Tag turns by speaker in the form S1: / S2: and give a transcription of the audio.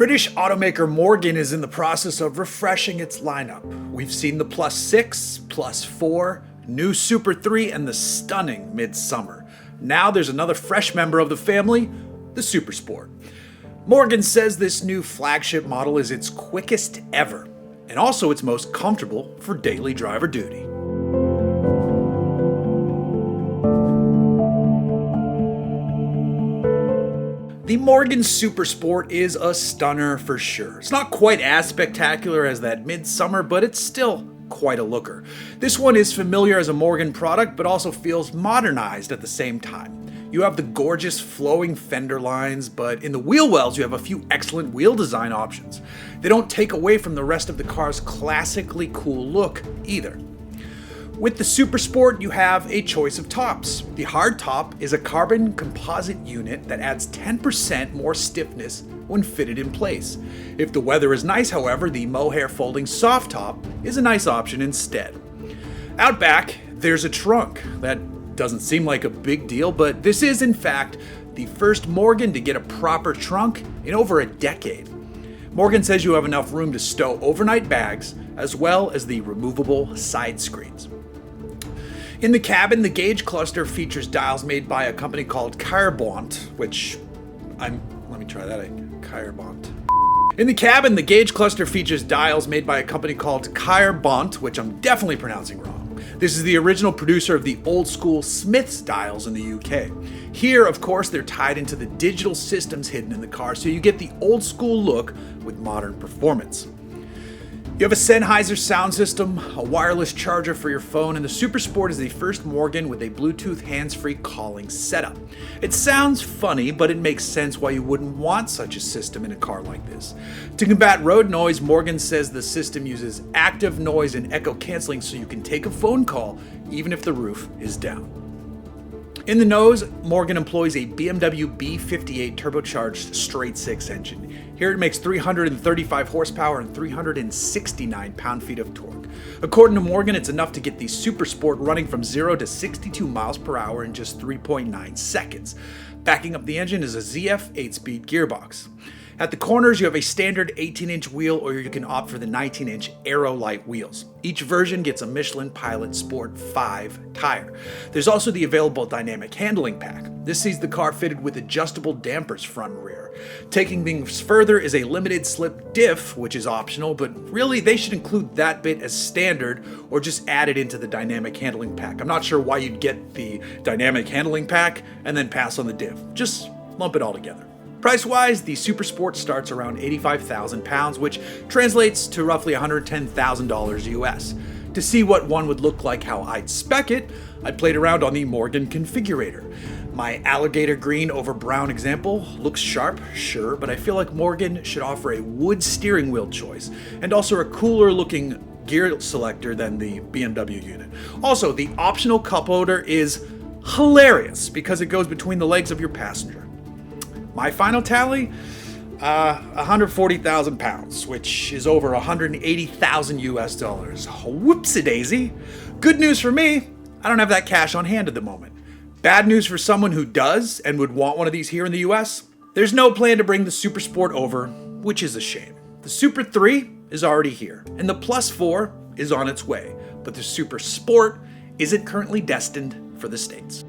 S1: British automaker Morgan is in the process of refreshing its lineup. We've seen the Plus 6, Plus 4, new Super 3, and the stunning Midsummer. Now there's another fresh member of the family, the Supersport. Morgan says this new flagship model is its quickest ever, and also its most comfortable for daily driver duty. The Morgan Supersport is a stunner for sure. It's not quite as spectacular as that Midsummer, but it's still quite a looker. This one is familiar as a Morgan product, but also feels modernized at the same time. You have the gorgeous flowing fender lines, but in the wheel wells you have a few excellent wheel design options. They don't take away from the rest of the car's classically cool look either. With the Supersport, you have a choice of tops. The hard top is a carbon composite unit that adds 10% more stiffness when fitted in place. If the weather is nice, however, the mohair folding soft top is a nice option instead. Out back, there's a trunk. That doesn't seem like a big deal, but this is in fact the first Morgan to get a proper trunk in over a decade. Morgan says you have enough room to stow overnight bags, as well as the removable side screens. In the cabin, the gauge cluster features dials made by a company called Carbont, In the cabin, the gauge cluster features dials made by a company called Carbont, which I'm definitely pronouncing wrong. This is the original producer of the old school Smiths dials in the UK. Here, of course, they're tied into the digital systems hidden in the car, so you get the old school look with modern performance. You have a Sennheiser sound system, a wireless charger for your phone, and the Supersport is the first Morgan with a Bluetooth hands-free calling setup. It sounds funny, but it makes sense why you wouldn't want such a system in a car like this. To combat road noise, Morgan says the system uses active noise and echo canceling so you can take a phone call even if the roof is down. In the nose, Morgan employs a BMW B58 turbocharged straight-six engine. Here it makes 335 horsepower and 369 pound-feet of torque. According to Morgan, it's enough to get the Supersport running from 0 to 62 miles per hour in just 3.9 seconds. Backing up the engine is a ZF 8-speed gearbox. At the corners, you have a standard 18-inch wheel, or you can opt for the 19-inch Aero Light wheels. Each version gets a Michelin Pilot Sport 5 tire. There's also the available dynamic handling pack. This sees the car fitted with adjustable dampers front and rear. Taking things further is a limited slip diff, which is optional, but really they should include that bit as standard or just add it into the dynamic handling pack. I'm not sure why you'd get the dynamic handling pack and then pass on the diff. Just lump it all together. Price-wise, the Supersport starts around £85,000, which translates to roughly $110,000 US. To see what one would look like how I'd spec it, I played around on the Morgan configurator. My alligator green over brown example looks sharp, sure, but I feel like Morgan should offer a wood steering wheel choice, and also a cooler looking gear selector than the BMW unit. Also, the optional cup holder is hilarious because it goes between the legs of your passenger. My final tally, 140,000 pounds, which is over 180,000 US dollars. Whoopsie daisy. Good news for me, I don't have that cash on hand at the moment. Bad news for someone who does and would want one of these here in the US, there's no plan to bring the Supersport over, which is a shame. The Super 3 is already here, and the Plus 4 is on its way, but the Supersport isn't currently destined for the States.